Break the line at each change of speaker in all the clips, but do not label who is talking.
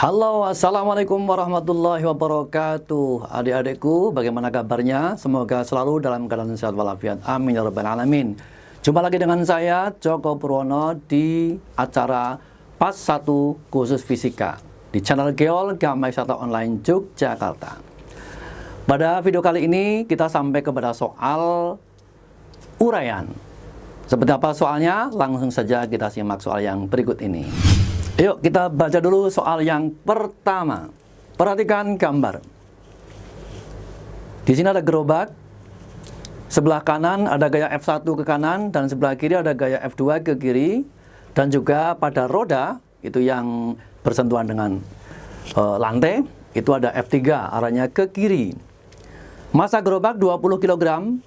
Halo, assalamualaikum warahmatullahi wabarakatuh. Adik-adikku, bagaimana kabarnya? Semoga selalu dalam keadaan sehat walafiat. Amin ya rabbal alamin. Jumpa lagi dengan saya, Joko Purwono, di acara PAS 1 khusus fisika di channel Geol Gamai Wisata Online Yogyakarta. Pada video kali ini kita sampai kepada soal uraian. Seperti apa soalnya? Langsung saja kita simak soal yang berikut ini. Yuk kita baca dulu soal yang pertama. Perhatikan gambar. Di sini ada gerobak. Sebelah kanan ada gaya F1 ke kanan dan sebelah kiri ada gaya F2 ke kiri. Dan juga pada roda itu yang bersentuhan dengan lantai itu ada F3 arahnya ke kiri. Masa gerobak 20 kg,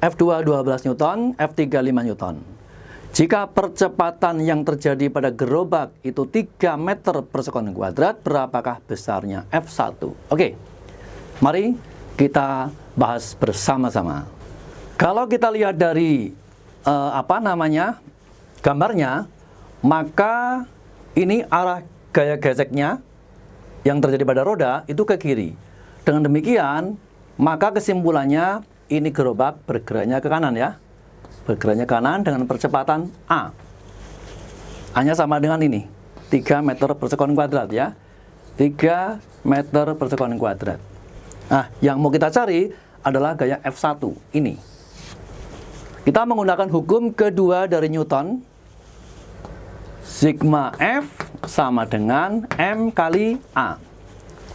F2 12 Newton, F3 5 Newton. Jika percepatan yang terjadi pada gerobak itu 3 meter per sekon kuadrat, berapakah besarnya F1? Oke, mari kita bahas bersama-sama. Kalau kita lihat dari gambarnya, maka ini arah gaya geseknya yang terjadi pada roda itu ke kiri. Dengan demikian, maka kesimpulannya ini gerobak bergeraknya ke kanan ya. Bergeraknya kanan dengan percepatan A. A-nya sama dengan ini, 3 meter per sekon kuadrat ya. 3 meter per sekon kuadrat. Nah, yang mau kita cari adalah gaya F1 ini. Kita menggunakan hukum kedua dari Newton. Sigma F sama dengan M kali A.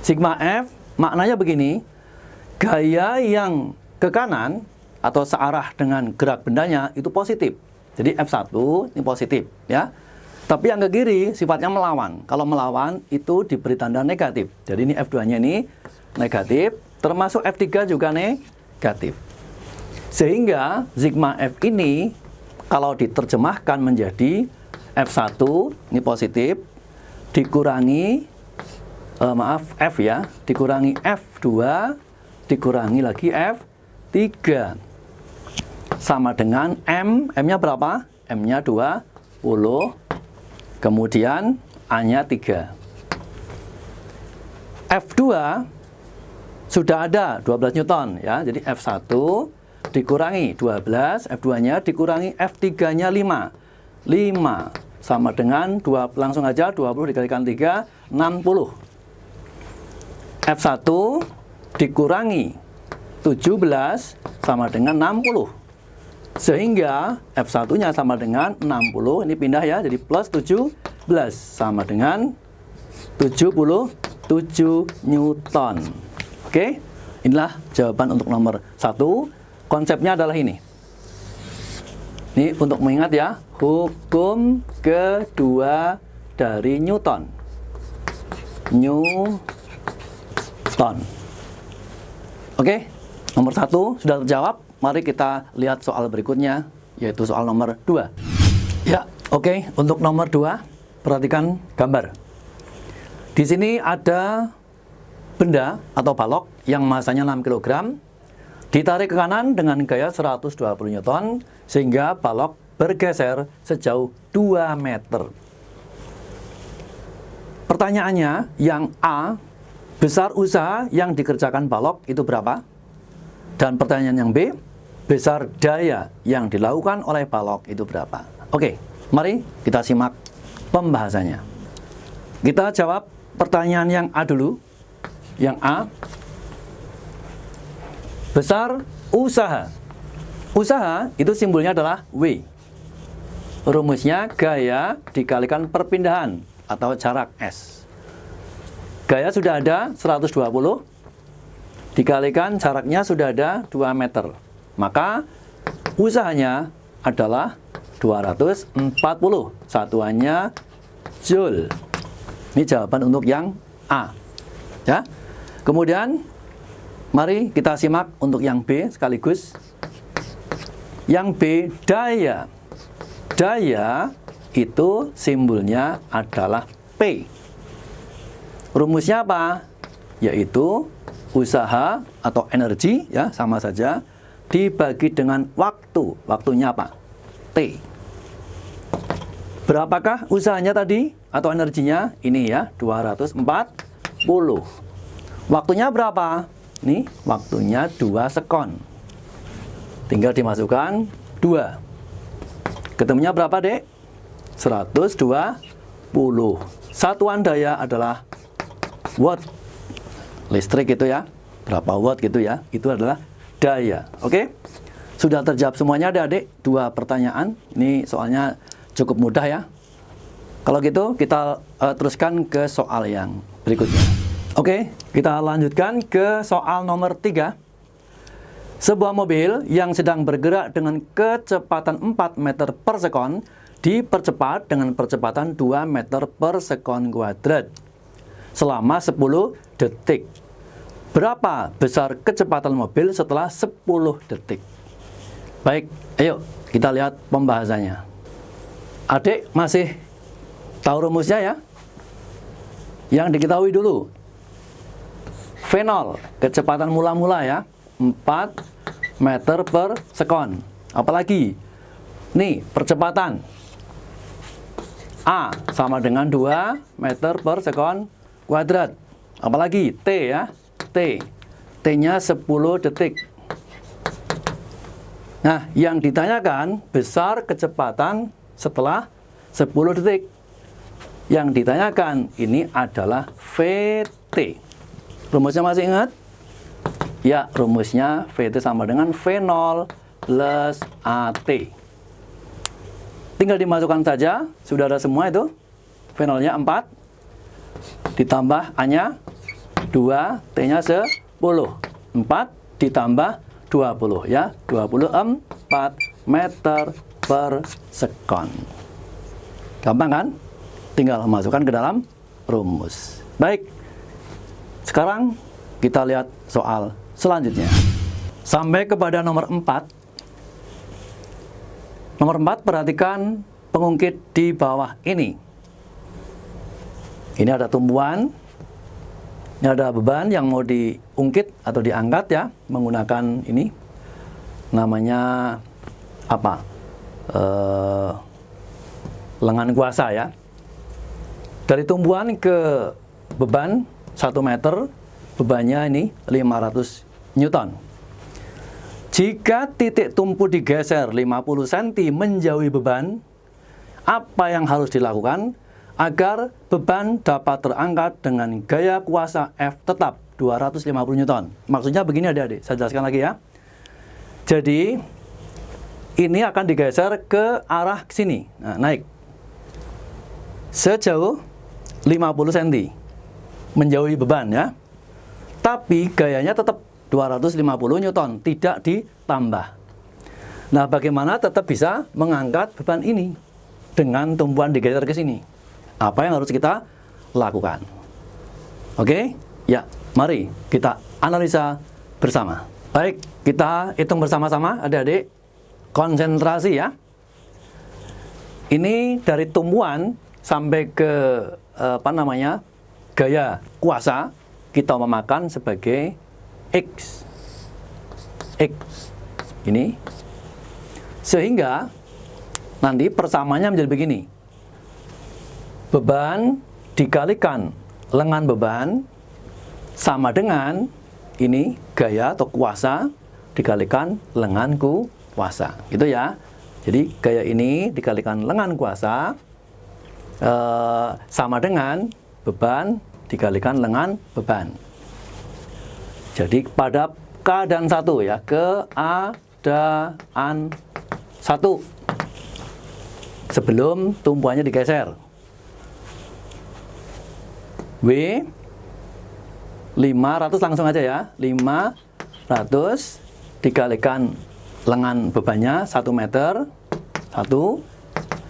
Sigma F maknanya begini, gaya yang ke kanan atau searah dengan gerak bendanya itu positif. Jadi F1 ini positif ya. Tapi yang ke kiri sifatnya melawan. Kalau melawan itu diberi tanda negatif. Jadi ini F2-nya ini negatif, termasuk F3 juga negatif. Sehingga sigma F ini kalau diterjemahkan menjadi F1 ini positif dikurangi F ya, dikurangi F2 dikurangi lagi F3 sama dengan M-nya berapa? M-nya 20, kemudian A-nya 3. F2 sudah ada 12 Newton ya, jadi F1 dikurangi 12, F2-nya dikurangi F3-nya 5. 5 sama dengan 2, langsung aja 20 dikalikan 3, 60. F1 dikurangi 17 sama dengan 60. Sehingga F1-nya sama dengan 60, ini pindah ya, jadi plus 17 sama dengan 77 Newton. Oke, inilah jawaban untuk nomor 1. Konsepnya adalah ini. Ini untuk mengingat ya, hukum kedua dari Newton. Oke, nomor 1 sudah terjawab. Mari kita lihat soal berikutnya, yaitu soal nomor 2. Ya, oke. Untuk nomor 2, perhatikan gambar. Di sini ada benda atau balok yang masanya 6 kg, ditarik ke kanan dengan gaya 120 Newton, sehingga balok bergeser sejauh 2 meter. Pertanyaannya, yang A, besar usaha yang dikerjakan balok itu berapa? Dan pertanyaan yang B, besar daya yang dilakukan oleh balok itu berapa? Oke, mari kita simak pembahasannya. Kita jawab pertanyaan yang A dulu. Yang A, besar usaha. Usaha itu simbolnya adalah W. Rumusnya gaya dikalikan perpindahan atau jarak S. Gaya sudah ada 120, dikalikan jaraknya sudah ada 2 meter. Maka usahanya adalah 240. Satuannya Joule. Ini jawaban untuk yang A. Ya. Kemudian mari kita simak untuk yang B sekaligus. Yang B, daya. Daya itu simbolnya adalah P. Rumusnya apa? Yaitu usaha atau energi ya, sama saja, dibagi dengan waktu. Waktunya apa? T. Berapakah usahanya tadi atau energinya? Ini ya, 240. Waktunya berapa? Nih, waktunya 2 sekon. Tinggal dimasukkan 2. Ketemunya berapa, Dek? 120. Satuan daya adalah watt. Listrik itu ya. Berapa watt gitu ya. Itu adalah daya. Oke? Sudah terjawab semuanya, Adik-adik? 2 pertanyaan. Ini soalnya cukup mudah ya. Kalau gitu kita teruskan ke soal yang berikutnya. Oke, kita lanjutkan ke soal nomor 3. Sebuah mobil yang sedang bergerak dengan kecepatan 4 meter per sekon dipercepat dengan percepatan 2 meter per sekon kuadrat selama 10 detik. Berapa besar kecepatan mobil setelah 10 detik? Baik, ayo kita lihat pembahasannya. Adik masih tahu rumusnya ya? Yang diketahui dulu. V0, kecepatan mula-mula ya. 4 meter per sekon. Apalagi? Nih, percepatan. A sama dengan 2 meter per sekon kuadrat. Apalagi? T ya. T. T-nya 10 detik. Nah, yang ditanyakan besar kecepatan setelah 10 detik. Yang ditanyakan ini adalah VT. Rumusnya masih ingat? Ya, rumusnya VT sama dengan V0 plus AT. Tinggal dimasukkan saja, sudah ada semua itu. V0-nya 4, ditambah A-nya 2, T-nya 10. 4 ditambah 20 ya, 24 meter per sekon. Gampang kan? Tinggal masukkan ke dalam rumus. Baik, sekarang kita lihat soal selanjutnya. Sampai kepada nomor 4. Nomor 4, perhatikan pengungkit di bawah ini. Ini ada tumbuhan, ini ada beban yang mau diungkit atau diangkat ya, menggunakan ini. Namanya apa? Lengan kuasa ya. Dari tumbuhan ke beban 1 meter, bebannya ini 500 Newton. Jika titik tumpu digeser 50 cm menjauhi beban, apa yang harus dilakukan agar beban dapat terangkat dengan gaya kuasa F tetap 250 Newton? Maksudnya begini adik-adik, saya jelaskan lagi ya. Jadi, ini akan digeser ke arah sini. Nah, naik. Sejauh 50 cm menjauhi beban ya. Tapi gayanya tetap 250 Newton, tidak ditambah. Nah, bagaimana tetap bisa mengangkat beban ini dengan tumpuan digeser ke sini? Apa yang harus kita lakukan? Oke? Ya, mari kita analisa bersama. Baik, kita hitung bersama-sama adik-adik. Konsentrasi ya. Ini dari tumpuan sampai ke gaya kuasa kita memakan sebagai X. Ini. Sehingga nanti persamaannya menjadi begini. Beban dikalikan lengan beban sama dengan ini gaya atau kuasa dikalikan lengan kuasa. Gitu ya. Jadi gaya ini dikalikan lengan kuasa sama dengan beban dikalikan lengan beban. Jadi pada keadaan 1 ya, keadaan 1 sebelum tumpuannya digeser. W 500 langsung aja ya. 500 dikalikan lengan bebannya 1 meter. 1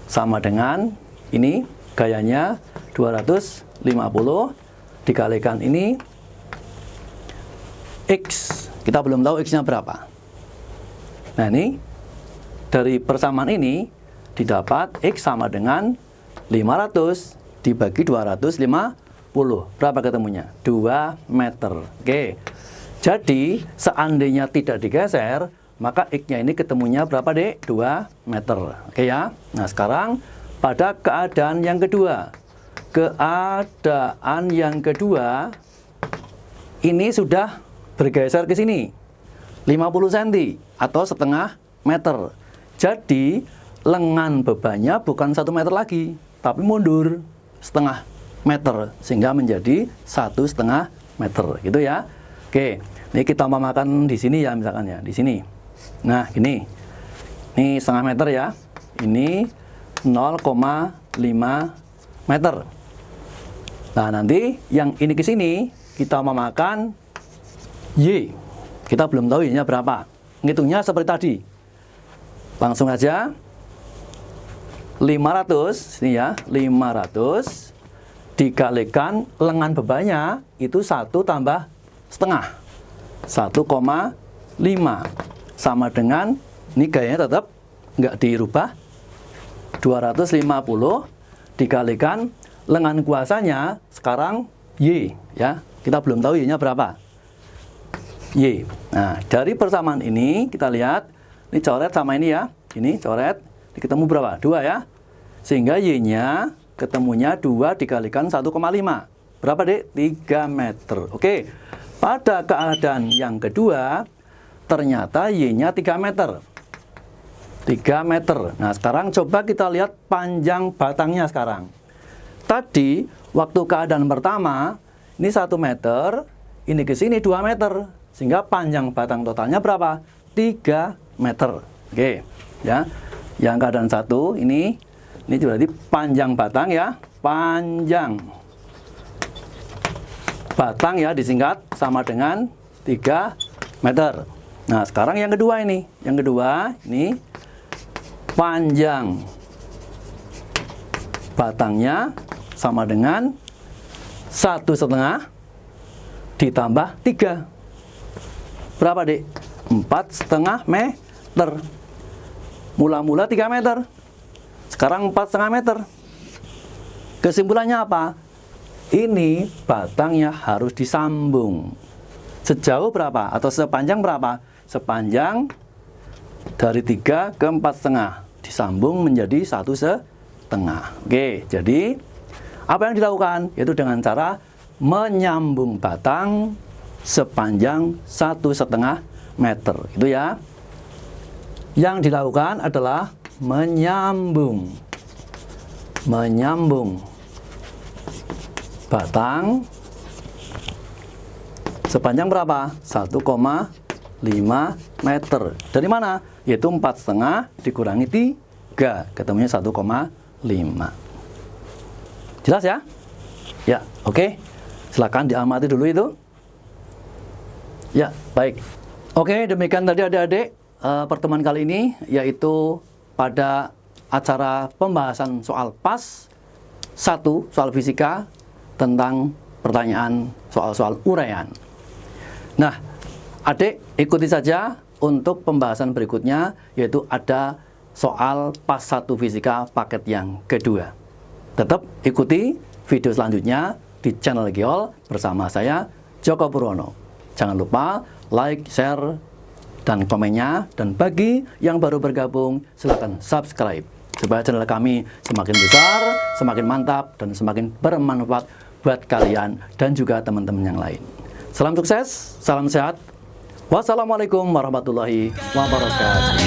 sama dengan ini gayanya 250 dikalikan ini X. Kita belum tahu X-nya berapa. Nah, ini dari persamaan ini didapat X sama dengan 500 dibagi 250. Berapa ketemunya? 2 meter. Oke. Jadi, seandainya tidak digeser, maka X-nya ini ketemunya berapa, Dek? 2 meter. Oke ya. Nah, sekarang pada keadaan yang kedua. Keadaan yang kedua, ini sudah bergeser ke sini 50 cm atau setengah meter. Jadi lengan bebannya bukan 1 meter lagi, tapi mundur setengah meter sehingga menjadi 1,5 meter, gitu ya. Oke, ini kita memakan di sini ya, misalkan ya, di sini. Nah, gini. Ini setengah meter ya. Ini 0,5 meter. Nah, nanti yang ini ke sini kita memakan Y. Kita belum tahu Y-nya berapa. Ngitungnya seperti tadi. Langsung aja 500, ini ya, 500 dikalikan lengan bebannya itu 1 tambah setengah 1,5 sama dengan, ini gayanya tetap nggak dirubah, 250 dikalikan lengan kuasanya sekarang Y ya, kita belum tahu Y-nya berapa, Y. Nah, dari persamaan ini kita lihat, ini coret sama ini ya, ini coret, ini ketemu berapa? 2 ya, sehingga Y-nya ketemunya 2 dikalikan 1,5. Berapa, Dek? 3 meter. Oke. Pada keadaan yang kedua, ternyata Y-nya 3 meter. 3 meter. Nah, sekarang coba kita lihat panjang batangnya sekarang. Tadi, waktu keadaan pertama, ini 1 meter, ini ke sini 2 meter. Sehingga panjang batang totalnya berapa? 3 meter. Oke. Ya. Yang keadaan 1, ini berarti panjang batang ya, panjang batang ya disingkat sama dengan 3 meter. Nah, sekarang yang kedua ini. Yang kedua ini panjang batangnya sama dengan 1,5 ditambah 3. Berapa, Dek? 4,5 meter. Mula-mula 3 meter. Sekarang 4,5 meter. Kesimpulannya apa? Ini batangnya harus disambung. Sejauh berapa? Atau sepanjang berapa? Sepanjang dari 3 ke 4,5. Disambung menjadi 1,5. Oke, jadi apa yang dilakukan? Yaitu dengan cara menyambung batang sepanjang 1,5 meter. Itu ya. Yang dilakukan adalah menyambung batang sepanjang berapa? 1,5 meter. Dari mana? Yaitu 4,5 dikurangi 3, ketemunya 1,5. Jelas ya? Ya, oke. Silakan diamati dulu itu. Ya, baik. Oke, demikian tadi adik-adik pertemuan kali ini, yaitu pada acara pembahasan soal PAS 1, soal fisika, tentang pertanyaan soal-soal uraian. Nah, adik ikuti saja untuk pembahasan berikutnya, yaitu ada soal PAS 1 fisika paket yang kedua. Tetap ikuti video selanjutnya di channel Giol bersama saya, Joko Purwono. Jangan lupa like, share, dan komennya. Dan bagi yang baru bergabung, silakan subscribe supaya channel kami semakin besar, semakin mantap, dan semakin bermanfaat buat kalian dan juga teman-teman yang lain. Salam sukses, salam sehat. Wassalamualaikum warahmatullahi wabarakatuh.